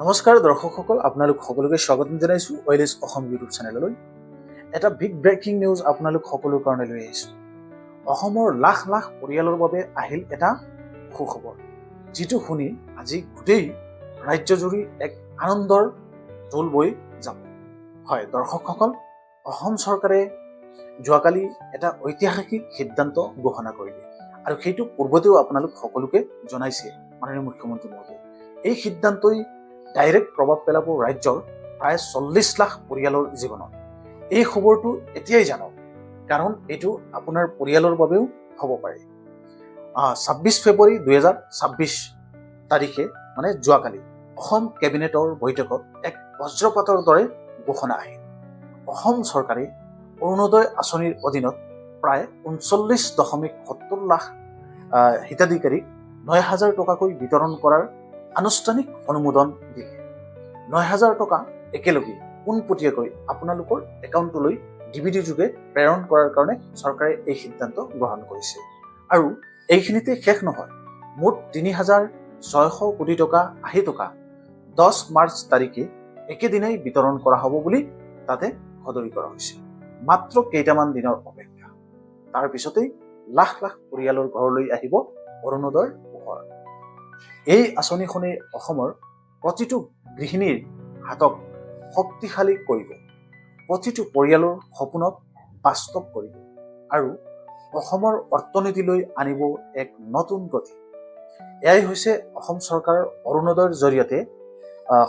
নমস্কাৰ দৰ্শকসকল, আপোনালোক সকলোকে স্বাগতম জনাইছোঁ ওয়েলিছ অসম ইউটিউব চেনেললৈ। এটা বিগ ব্ৰেকিং নিউজ আপোনালোক সকলোৰ কাৰণে লৈ আহিছোঁ। অসমৰ লাখ লাখ পৰিয়ালৰ বাবে আহিল এটা সুখবৰ, যিটো শুনি আজি গোটেই ৰাজ্যজুৰি এক আনন্দৰ ঢোল বৈ যাব। হয় দৰ্শকসকল, অসম চৰকাৰে যোৱাকালি এটা ঐতিহাসিক সিদ্ধান্ত ঘোষণা কৰিলে আৰু সেইটো পূৰ্বতেও আপোনালোক সকলোকে জনাইছে মাননীয় মুখ্যমন্ত্ৰী মহোদয়। এই সিদ্ধান্তই ডাইৰেক্ট প্ৰভাৱ পেলাব ৰাজ্যৰ প্ৰায় 40 লাখ পৰিয়ালৰ জীৱনত। এই খবৰটো এতিয়াই জানক, কাৰণ এইটো আপোনাৰ পৰিয়ালৰ বাবেও হ'ব পাৰে। 26 ফেব্ৰুৱাৰী 2026 তাৰিখে মানে যোৱাকালি অসম কেবিনেটৰ বৈঠকত এক বজ্ৰপাতৰ দৰে ঘোষণা আহিল। অসম চৰকাৰে অৰুণোদয় আঁচনিৰ অধীনত প্ৰায় 39.70 লাখ হিতাধিকাৰীক 9,000 টকাকৈ বিতৰণ কৰাৰ আনুষ্ঠানিক অনুমোদন দিলে। 9,000 টকা একেলগে পোনপটীয়াকৈ আপোনালোকৰ একাউণ্টলৈ ডিবিডি যোগে প্ৰেৰণ কৰাৰ কাৰণে চৰকাৰে এই সিদ্ধান্ত গ্ৰহণ কৰিছে। আৰু এইখিনিতে শেষ নহয়, মুঠ 3,600 কোটি টকা 10 মাৰ্চ তাৰিখে একেদিনাই বিতৰণ কৰা হ'ব বুলি তাতে সদৰি কৰা হৈছে। মাত্ৰ কেইটামান দিনৰ অপেক্ষা, তাৰ পিছতেই লাখ লাখ পৰিয়ালৰ ঘৰলৈ আহিব অৰুণোদয়ৰ পোহৰ। এই আঁচনিখনে অসমৰ প্ৰতিটো গৃহিণীৰ হাতক শক্তিশালী কৰিব, প্ৰতিটো পৰিয়ালৰ সপোনক বাস্তৱ কৰিব আৰু অসমৰ অৰ্থনীতিলৈ আনিব এক নতুন গতি। এয়াই হৈছে অসম চৰকাৰৰ অৰুণোদয়ৰ জৰিয়তে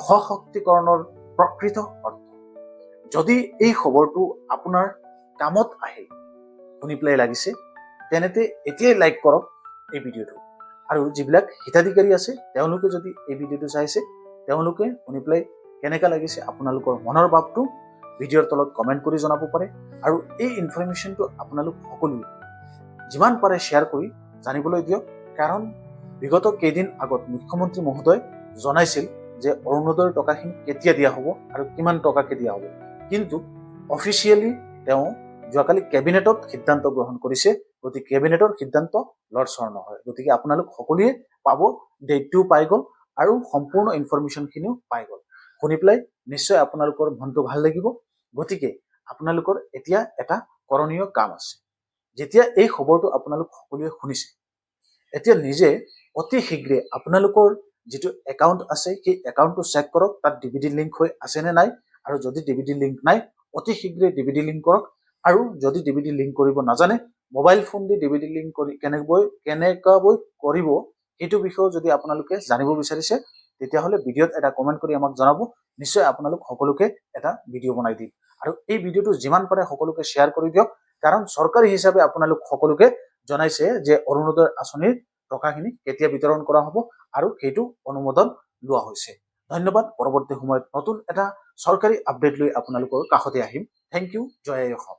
সশক্তিকৰণৰ প্ৰকৃত অৰ্থ। যদি এই খবৰটো আপোনাৰ কামত আহে, শুনি পেলাই লাগিছে, তেনেতে এতিয়াই লাইক কৰক এই ভিডিঅ'টো। আৰু যিবিলাক হিতাধিকাৰী আছে তেওঁলোকে যদি এই ভিডিঅ'টো চাইছে, তেওঁলোকে শুনি পেলাই কেনেকা লাগিছে আপোনালোকৰ মনৰ ভাৱটো ভিডিঅ'ৰ তলত কমেণ্ট কৰি জনাব পাৰে। আৰু এই ইনফৰমেশ্যনটো আপোনালোক সকলোৱে যিমান পাৰে শ্বেয়াৰ কৰি জানিবলৈ দিয়ক, কাৰণ বিগত কেইদিন আগত মুখ্যমন্ত্ৰী মহোদয় জনাইছিল যে অৰুণোদয়ৰ টকাখিনি কেতিয়া দিয়া হ'ব আৰু কিমান টকাকে দিয়া হ'ব, কিন্তু অফিচিয়েলি তেওঁ যোৱাকালি কেবিনেটত সিদ্ধান্ত গ্ৰহণ কৰিছে। গতিকে কেবিনেটৰ সিদ্ধান্ত লৰচৰ নহয়, গতিকে আপোনালোক সকলোৱে পাব, ডেটটোও পাই গ'ল আৰু সম্পূৰ্ণ ইনফৰমেশ্যনখিনিও পাই গ'ল। শুনি পেলাই নিশ্চয় আপোনালোকৰ মনটো ভাল লাগিব। গতিকে আপোনালোকৰ এতিয়া এটা কৰণীয় কাম আছে। যেতিয়া এই খবৰটো আপোনালোক সকলোৱে শুনিছে, এতিয়া নিজে অতি শীঘ্ৰে আপোনালোকৰ যিটো একাউণ্ট আছে সেই একাউণ্টটো চেক কৰক, তাত ডিবিডি লিংক হৈ আছে নে নাই। আৰু যদি ডিবিডি লিংক নাই, অতি শীঘ্ৰে ডিবিডি লিংক কৰক। আৰু যদি ডিবিডি লিংক কৰিব নাজানে, মোবাইল ফোন দি ডিবিডি লিংক কৰি কেনেকৈ কৰিব সেইটো বিষয়েও যদি আপোনালোকে জানিব বিচাৰিছে, তেতিয়াহ'লে ভিডিঅ'ত এটা কমেণ্ট কৰি আমাক জনাব। নিশ্চয় আপোনালোক সকলোকে এটা ভিডিঅ' বনাই দিম। আৰু এই ভিডিঅ'টো যিমান পাৰে সকলোকে শ্বেয়াৰ কৰি দিয়ক, কাৰণ চৰকাৰী হিচাপে আপোনালোক সকলোকে জনাইছে যে অৰুণোদয় আঁচনিৰ টকাখিনি কেতিয়া বিতৰণ কৰা হ'ব আৰু সেইটো অনুমোদন লোৱা হৈছে। ধন্যবাদ। পৰৱৰ্তী সময়ত নতুন এটা চৰকাৰী আপডেট লৈ আপোনালোকৰ কাষতে আহিম। Thank you. জয় অসম।